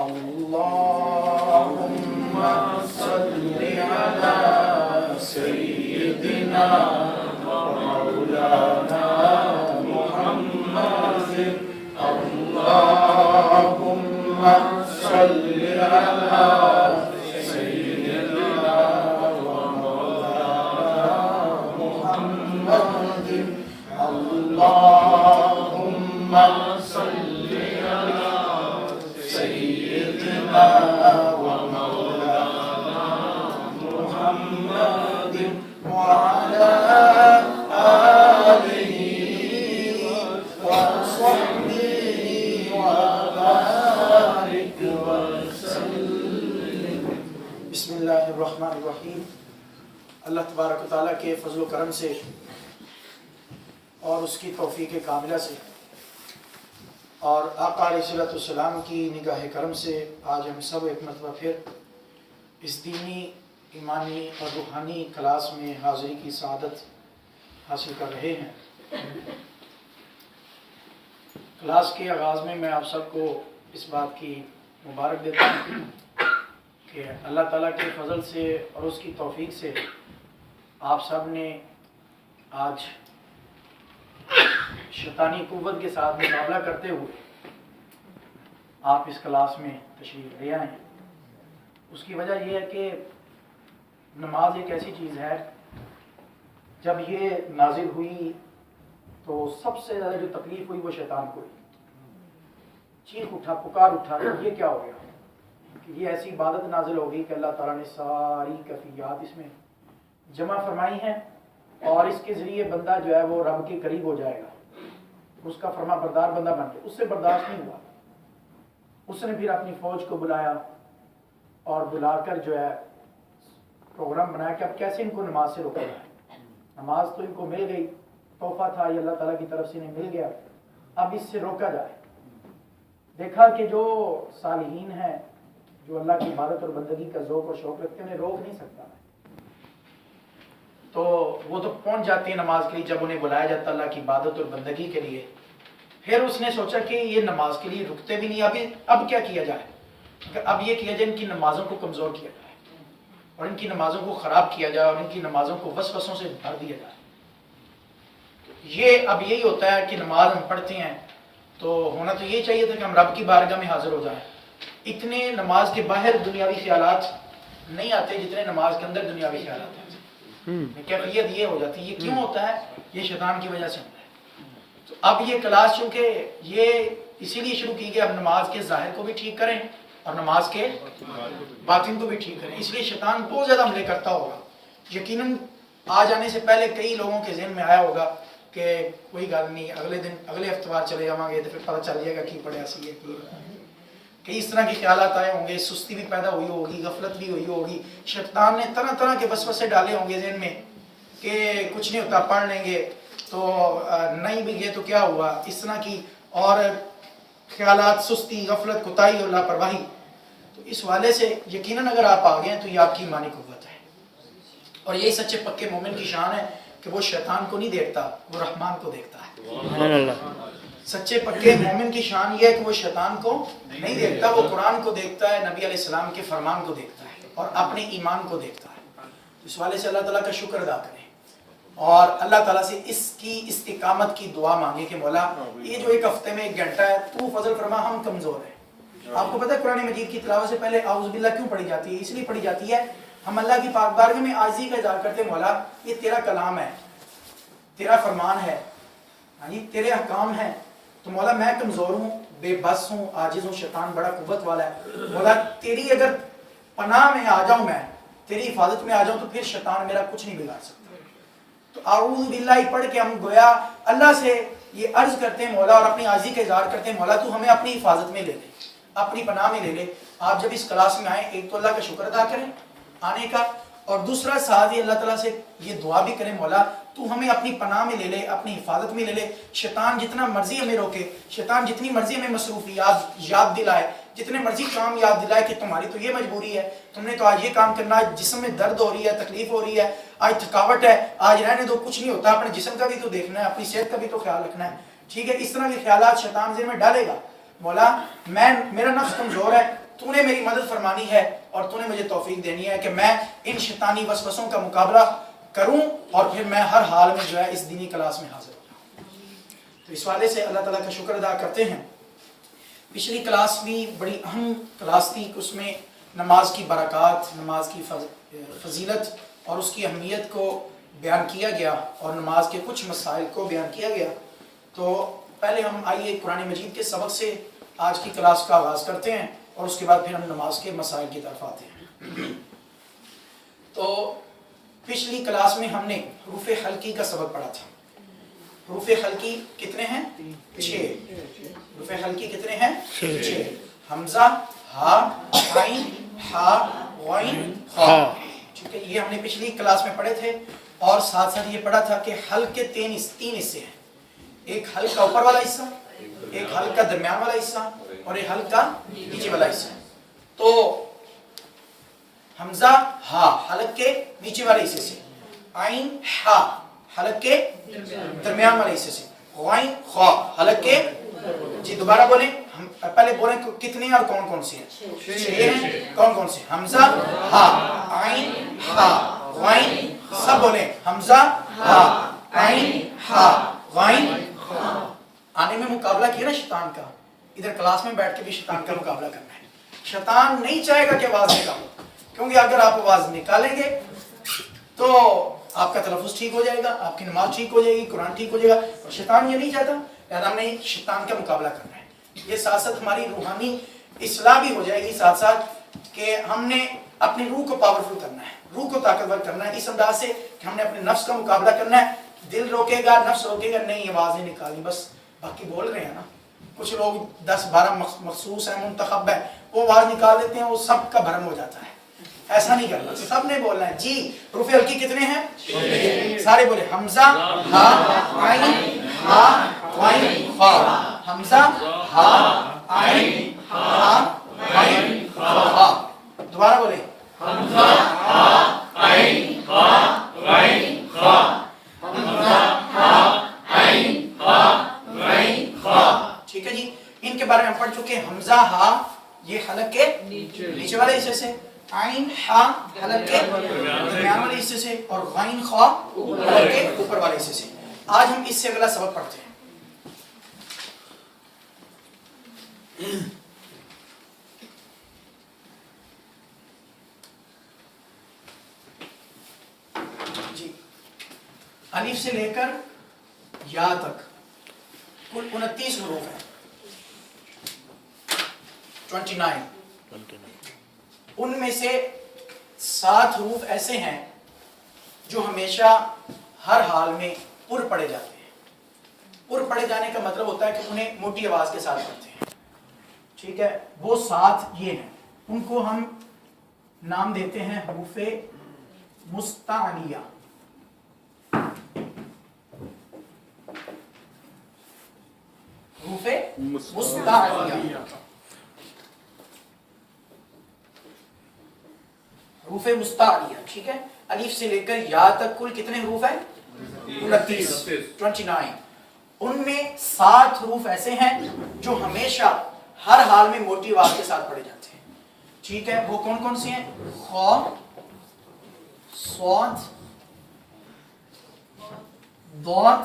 اللهم صل على سيدنا ومولانا محمد اللهم صل على سيدنا ومولانا محمد اللهم صل على سيدنا ومولانا محمد وعلى آله وصحبه وبارك وسلم. بسم اللہ الرحمن الرحیم. اللہ تبارک و تعالیٰ کے فضل و کرم سے اور اس کی توفیق کاملہ سے اور آقا علیہ الصلوۃ والسلام کی نگاہ کرم سے آج ہم سب ایک مرتبہ پھر اس دینی ایمانی اور روحانی کلاس میں حاضری کی سعادت حاصل کر رہے ہیں. کلاس کے آغاز میں آپ سب کو اس بات کی مبارک دیتا ہوں کہ اللہ تعالیٰ کے فضل سے اور اس کی توفیق سے آپ سب نے آج شیطانی قوت کے ساتھ مقابلہ کرتے ہوئے آپ اس کلاس میں تشریف لے آئے ہیں. اس کی وجہ یہ ہے کہ نماز ایک ایسی چیز ہے جب یہ نازل ہوئی تو سب سے زیادہ جو تکلیف ہوئی وہ شیطان کو ہوئی. چیخ اٹھا پکار اٹھا یہ کیا ہو گیا کہ یہ ایسی عبادت نازل ہو گئی کہ اللہ تعالیٰ نے ساری کیفیات اس میں جمع فرمائی ہیں اور اس کے ذریعے بندہ جو ہے وہ رب کے قریب ہو جائے گا, اس کا فرما بردار بندہ بن گیا. اس سے برداشت نہیں ہوا, اس نے پھر اپنی فوج کو بلایا اور بلا کر جو ہے پروگرام بنایا کہ اب کیسے ان کو نماز سے روکا جائے. نماز تو ان کو مل گئی, تحفہ تھا یہ اللہ تعالیٰ کی طرف سے انہیں مل گیا, اب اس سے روکا جائے. دیکھا کہ جو صالحین ہیں جو اللہ کی عبادت اور بندگی کا ذوق اور شوق رکھتے ہیں انہیں روک نہیں سکتا, تو وہ تو پہنچ جاتی ہیں نماز کے لیے جب انہیں بلایا جاتا اللہ کی عبادت اور بندگی کے لیے. پھر اس نے سوچا کہ یہ نماز کے لیے رکتے بھی نہیں, اب کیا کیا جائے. اب یہ کیا جائے ان کی نمازوں کو کمزور کیا جائے اور ان کی نمازوں کو خراب کیا جائے اور ان کی نمازوں کو وسوسوں سے بھر دیا جائے. یہ اب یہی ہوتا ہے کہ نماز ہم پڑھتے ہیں تو ہونا تو یہ چاہیے تھا کہ ہم رب کی بارگاہ میں حاضر ہو جائیں. اتنے نماز کے باہر دنیاوی خیالات نہیں آتے جتنے نماز کے اندر دنیاوی خیالات ہیں. کیفیت یہ ہو جاتی ہے. یہ کیوں ہوتا ہے؟ یہ شیطان کی وجہ سے ہوتا ہے. تو اب یہ کلاس چونکہ یہ اسی لیے شروع کی گئی اب نماز کے ظاہر کو بھی ٹھیک کریں اور نماز کے باطن کو بھی ٹھیک کریں. اس لیے شیطان بہت زیادہ حملے کرتا ہوگا. یقیناً آج آنے سے پہلے کئی لوگوں کے ذہن میں آیا ہوگا کہ کوئی گل نہیں, اگلے اتوار چلے جاؤں گے تو پھر پتہ چل جائے گا کی پڑھیا سی ہے. کئی اس طرح کے خیالات آئے ہوں گے, سستی بھی پیدا ہوئی ہوگی, غفلت بھی ہوئی ہوگی. شیطان نے طرح طرح کے وسوسے ڈالے ہوں گے ذہن میں کہ کچھ نہیں ہوتا, پڑھ لیں گے تو نہیں بھی گئے تو کیا ہوا. اس طرح کی اور خیالات, سستی, غفلت, کوتاہی اور لاپرواہی. تو اس والے سے یقیناً اگر آپ آ گئے ہیں تو یہ آپ کی ایمانی قوت ہے. اور یہی سچے پکے مومن کی شان ہے کہ وہ شیطان کو نہیں دیکھتا, وہ رحمان کو دیکھتا ہے. سچے پکے مومن کی شان یہ ہے کہ وہ شیطان کو نہیں دیکھتا, وہ قرآن کو دیکھتا ہے, نبی علیہ السلام کے فرمان کو دیکھتا ہے اور اپنے ایمان کو دیکھتا ہے. اس والے سے اللہ تعالیٰ کا شکر ادا کریں اور اللہ تعالیٰ سے اس کی استقامت کی دعا مانگے کہ مولا یہ جو ایک ہفتے میں 1 گھنٹہ ہے تو فضل فرما, ہم کمزور ہیں. آپ کو پتہ ہے قرآن مجید کی تلاوت سے پہلے اعوذ باللہ کیوں پڑھی جاتی ہے؟ اس لیے پڑھی جاتی ہے ہم اللہ کی پاک بارگاہ میں عاجزی کا اظہار کرتے ہیں, مولا یہ تیرا کلام ہے, تیرا فرمان ہے, تیرے احکام ہیں, تو مولا میں کمزور ہوں, بے بس ہوں, عاجز ہوں, شیطان بڑا قوت والا ہے. مولا تیری اگر پناہ میں آ جاؤں, میں تیری حفاظت میں آ جاؤں تو پھر شیطان میرا کچھ نہیں بگاڑ سکتا. تو اعوذ باللہ پڑھ کے ہم گویا اللہ سے یہ عرض کرتے ہیں مولا اور اپنی عاجزی کا اظہار کرتے ہیں مولا تو ہمیں اپنی حفاظت میں لے لے, اپنی پناہ میں لے لے. آپ جب اس کلاس میں آئیں ایک تو اللہ کا شکر ادا کریں آنے کا, اور دوسرا ساتھ ہی اللہ تعالیٰ سے یہ دعا بھی کریں مولا تو ہمیں اپنی پناہ میں لے لے, اپنی حفاظت میں لے لے. شیطان جتنا مرضی ہمیں روکے, شیطان جتنی مرضی ہمیں مصروفیات یاد دلائے, جتنے مرضی کام یاد دلائے کہ تمہاری تو یہ مجبوری ہے, تم نے تو آج یہ کام کرنا ہے, جسم میں درد ہو رہی ہے, تکلیف ہو رہی ہے, آج تھکاوٹ ہے, آج رہنے دو, کچھ نہیں ہوتا, اپنے جسم کا بھی تو دیکھنا ہے, اپنی صحت کا بھی تو خیال رکھنا ہے. ٹھیک ہے, اس طرح کے خیالات شیطان ذہن میں ڈالے گا. مولا میرا نفس کمزور ہے, تو نے میری مدد فرمانی ہے اور تو نے مجھے توفیق دینی ہے کہ میں ان شیطانی وسوسوں کا مقابلہ کروں اور پھر میں ہر حال میں جو ہے اس دینی کلاس میں حاضر ہوں. تو اس والے سے اللہ تعالیٰ کا شکر ادا کرتے ہیں. پچھلی کلاس بھی بڑی اہم کلاس تھی، اس میں نماز کی برکات، نماز کی فضیلت اور اس کی اہمیت کو بیان کیا گیا اور نماز کے کچھ مسائل کو بیان کیا گیا. تو پہلے ہم آئیے قرآن مجید کے سبق سے آج کی کلاس کا آغاز کرتے ہیں اور اس کے بعد پھر ہم نماز کے مسائل کی طرف آتے ہیں. تو پچھلی کلاس میں ہم نے حروف حلقی کا سبق پڑھا تھا. حروف حلقی کتنے ہیں؟ 6. حروف حلقی کتنے ہیں؟ 6. حمزہ، ہا، عین، ہا، غین، خا. ٹھیک ہے، یہ ہم نے پچھلی کلاس میں پڑھے تھے. اور ساتھ ساتھ یہ پڑھا تھا کہ حلق کے 3 حصے ہیں. ایک حلق کا اوپر والا حصہ، ایک حلق کا درمیان والا حصہ اور ایک حلق کا نیچے والا حصہ. تو حمزہ ہا حلق کے نیچے والے حصے سے، عین ہا حلق کے درمیان والے حصے سے، غین خا حلق کے. جی دوبارہ بولیں، ہم پہلے بولیں کتنے اور کون کون سے ہیں؟ 6 ہیں. کون کون سے؟ حمزہ ہا، عین ہا، غین. سب بولیں، حمزہ ہا، عین ہا، غین. آنے میں مقابلہ کیا نا شیطان کا، ادھر کلاس میں بیٹھ کے بھی شیطان کا مقابلہ کرنا ہے. شیطان نہیں چاہے گا کہ آواز نکالو، کیونکہ اگر آپ آواز نکالیں گے تو آپ کا تلفظ ٹھیک ہو جائے گا، آپ کی نماز ٹھیک ہو جائے گی، قرآن ٹھیک ہو جائے گا. اور شیطان یہ نہیں چاہتا، لہذا ہم نے شیطان کا مقابلہ کرنا ہے. یہ ساتھ ساتھ ہماری روحانی اصلاح بھی ہو جائے گی، ساتھ ساتھ کہ ہم نے اپنی روح کو پاورفل کرنا ہے، روح کو طاقتور کرنا ہے اس انداز سے کہ ہم نے اپنے نفس کا مقابلہ کرنا ہے. دل روکے گا، نفس روکے گا، نہیں آواز نہیں نکالنی، بس باقی بول رہے ہیں نا. کچھ لوگ 10-12 مخصوص ہیں، منتخب ہیں، وہ آواز نکال دیتے ہیں، وہ سب کا بھرم ہو جاتا ہے. ایسا نہیں کرنا، سب نے بولنا ہے. جی حروف حلقی کتنے ہیں؟ سارے بولے، حمزہ ہا، عین ہا، غین خا. حمزہ ہا، عین ہا، غین خا. دوبارہ بولے، حمزہ ہا، عین ہا، غین خا. حمزہ ہا، عین ہا، غین خا. ٹھیک ہے جی. ان کے بارے میں ہم پڑھ چکے ہیں. حمزہ ہا یہ حلق کے نیچے والے حصے سے، عین ہا حلق کے درمیان والے حصے سے اور غین خا حلق کے اوپر والے حصے سے. آج ہم اس سے اگلا سبق پڑھتے ہیں. جی الف سے لے کر یا تک کل 29 حروف ہیں. 29. ان میں سے 7 حروف ایسے ہیں جو ہمیشہ ہر حال میں پر پڑھے جاتے ہیں. پر پڑھے جانے کا مطلب ہوتا ہے کہ انہیں موٹی آواز کے ساتھ پڑھتے ہیں. ٹھیک ہے، وہ 7 یہ ہیں. ان کو ہم نام دیتے ہیں حروف مستعلیہ. حروف مستعلیہ. حروف مستعلیہ. ٹھیک ہے، الف سے لے کر یا تک کل کتنے حروف ہیں؟ 29. ان میں 7 حروف ایسے ہیں جو ہمیشہ ہر حال میں موٹی آواز کے ساتھ پڑھے جاتے ہیں. ٹھیک ہے، وہ کون کون سے ہیں؟ خا، صاد، ضاد،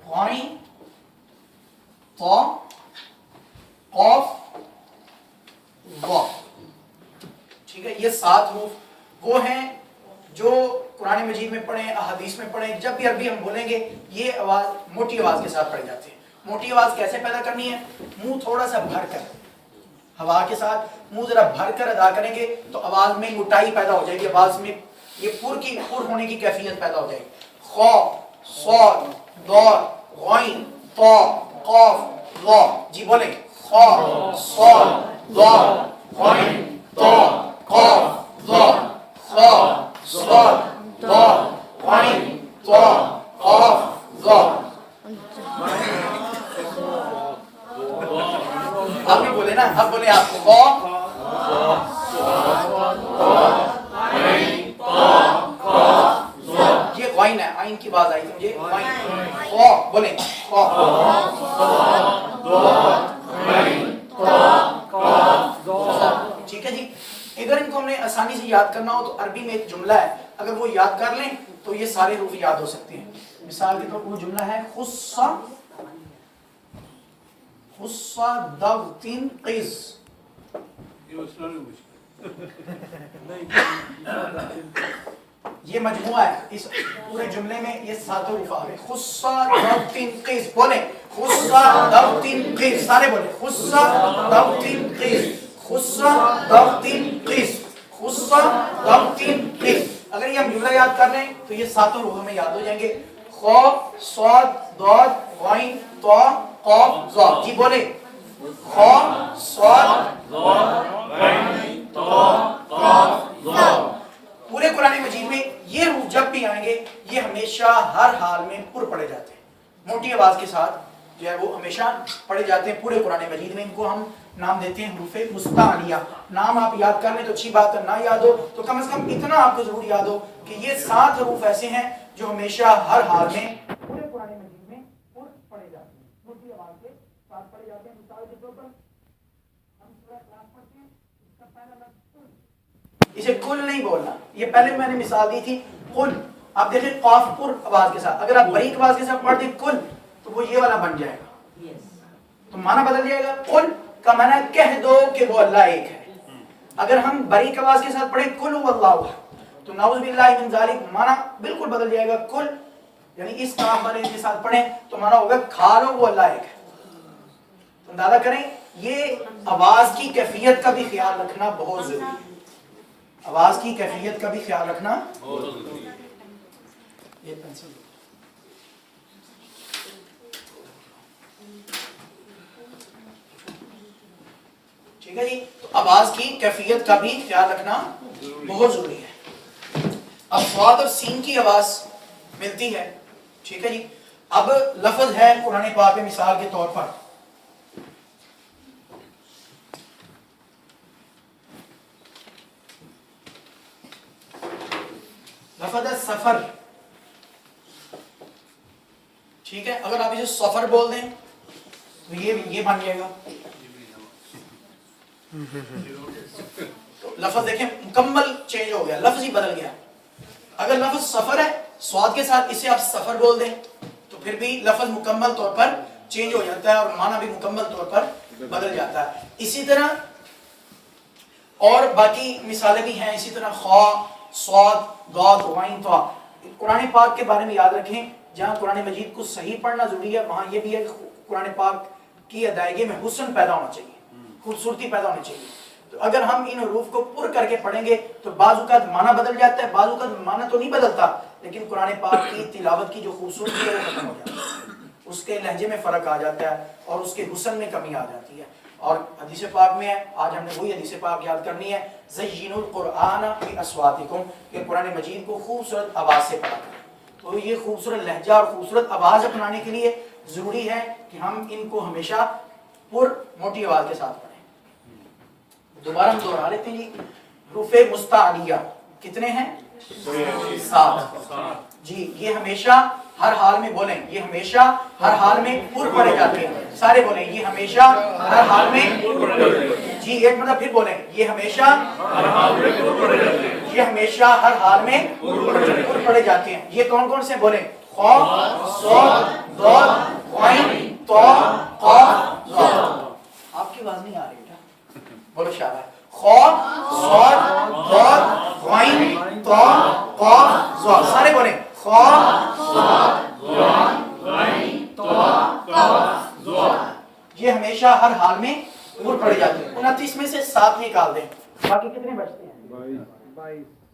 غین، طا، قاف، ظا. ٹھیک ہے، یہ 7 حروف وہ ہیں جو قرآن مجید میں پڑھیں، احادیث میں پڑھیں، جب بھی عربی ہم بولیں گے یہ آواز موٹی آواز کے ساتھ پڑھے جاتے ہیں. موٹی آواز کیسے پیدا کرنی ہے؟ منہ تھوڑا سا بھر کر، ہوا کے ساتھ منہ ذرا بھر کر ادا کریں گے تو آواز میں موٹائی پیدا ہو جائے گی، آواز میں یہ پر ہونے کی کیفیت پیدا ہو جائے گی. خا، صاد، ضاد، غین، طا، قاف، ظا. جی بولیں، خا، صاد، ضاد، غین، طا، قاف، ظا. خا، صاد، ضاد، غین، طا، قاف، ظا. آپ بھی بولے نا، اب بولے آپ خا، یہ غین ہے، عین کی بات آئی تھی مجھے. خا بولیں، خا، آسانی سے یاد کرنا ہو تو عربی میں ایک جملہ ہے، اگر وہ یاد کر لیں تو یہ سارے حروف یاد ہو سکتے ہیں. مثال کے طور پر وہ جملہ ہے خص ضغط قز. یہ مجموعہ ہے، اس پورے جملے میں یہ 7 حروف آ گئے. خص ضغط قز، بولیں خص ضغط قز، سارے بولیں خص ضغط قز، خص ضغط قز، خص ضغط قز. اگر یہ ہم جملہ یاد کر لیں تو یہ 7 حروف میں یاد ہو جائیں گے. خ صاد ضاد غین طا قاف ظا. جی بولیں خ صاد ضاد غین طا قاف ظا. پورے قرآن مجید میں یہ حروف جب بھی آئیں گے یہ ہمیشہ ہر حال میں پر پڑے جاتے ہیں، موٹی آواز کے ساتھ جو ہے وہ ہمیشہ پڑھے جاتے ہیں پورے قرآن مجید میں. ان کو ہم نام دیتے ہیں حروف مستعلیہ. نام آپ یاد کر لیں تو اچھی بات ہے، نہ یاد ہو تو کم از کم اتنا آپ کو ضرور یاد ہو کہ یہ 7 حروف ایسے ہیں جو ہمیشہ ہر حال میں پورے قرآن مجید میں پر پڑھے جاتے ہیں، موٹی آواز کے ساتھ پڑھے جاتے ہیں. مثال کے طور پر ہم سورہ اخلاص پڑھتے ہیں، اس کا پہلا لفظ اسے کل نہیں بولنا. یہ پہلے میں نے مثال دی تھی کل. آپ دیکھیں قاف پر آواز کے ساتھ، اگر آپ باریک آواز کے ساتھ پڑھ دیں کل تو وہ یہ والا بن جائے گا، تو معنی بدل جائے گا. قل کا معنی کہہ دو کہ وہ اللہ ایک ہے. اگر ہم باریک آواز کے ساتھ پڑھیں قل هو اللہ احد تو نعوذ باللہ من ذالک معنی بالکل بدل جائے گا. قل یعنی اس کاف والے کے ساتھ پڑھیں تو معنی ہوگا کھا لو وہ اللہ ایک ہے. تو اندازہ کریں یہ آواز کی کیفیت کا بھی خیال رکھنا بہت ضروری ہے. آواز کی کیفیت کا بھی خیال رکھنا بہت ضروری ہے. یہ پینسل ٹھیک ہے جی. تو آواز کی کیفیت کا بھی خیال رکھنا بہت ضروری ہے. اب صاد اور سین کی آواز ملتی ہے، ٹھیک ہے جی. اب لفظ ہے قرآن پاک میں مثال کے طور پر لفظ ہے سفر، ٹھیک ہے. اگر آپ اسے سفر بول دیں تو یہ بن جائے گا. تو لفظ دیکھیں مکمل چینج ہو گیا، لفظ ہی بدل گیا. اگر لفظ سفر ہے سواد کے ساتھ اسے آپ سفر بول دیں تو پھر بھی لفظ مکمل طور پر چینج ہو جاتا ہے اور معنی بھی مکمل طور پر بدل جاتا ہے. اسی طرح اور باقی مثالیں بھی ہیں. اسی طرح خا صاد ضاد غین طا. قرآن پاک کے بارے میں یاد رکھیں جہاں قرآن مجید کو صحیح پڑھنا ضروری ہے وہاں یہ بھی ہے کہ قرآن پاک کی ادائیگی میں حسن پیدا ہونا چاہیے، خوبصورتی پیدا ہونی چاہیے. تو اگر ہم ان حروف کو پر کر کے پڑھیں گے تو بعض اوقات معنی بدل جاتا ہے، بعض اوقات معنی تو نہیں بدلتا لیکن قرآن پاک کی تلاوت کی جو خوبصورتی ہے وہ ختم ہو جاتی ہے، اس کے لہجے میں فرق آ جاتا ہے اور اس کے حسن میں کمی آ جاتی ہے. اور حدیث پاک میں ہے، آج ہم نے وہی حدیث پاک یاد کرنی ہے، زینوا القرآن باصواتکم، کہ قرآن مجید کو خوبصورت آواز سے پڑھا کریں. تو یہ خوبصورت لہجہ اور خوبصورت آواز اپنانے کے لیے ضروری ہے کہ ہم ان کو ہمیشہ پر موٹی آواز کے ساتھ پڑھیں. دوبارہ ہم دوہرا لیتے ہیں جی. حروف مستعلیہ کتنے ہیں؟ 7. جی یہ ہمیشہ ہر حال میں بولیں، یہ ہمیشہ ہر حال میں پر پڑے جاتے ہیں. سارے بولیں یہ ہمیشہ ہر حال میں. جی ایک مرتبہ پھر بولیں یہ ہمیشہ ہر حال میں پر پڑے جاتے ہیں. یہ ہمیشہ ہر حال میں پر پڑے جاتے ہیں. یہ کون کون سے بولیں؟ خا صاد ضاد غین طا قاف ظا. آپ کی آواز نہیں آ رہی بیٹا، بولو شاباش. خا صاد ضاد غین طا قاف ظا. سارے بولیں خا صاد ضاد غین طا قاف ظا. یہ ہمیشہ ہر حال میں پر پڑے جاتے ہیں. 29 میں سے 7 نکال دیں، باقی کتنے بچتے ہیں؟ 22.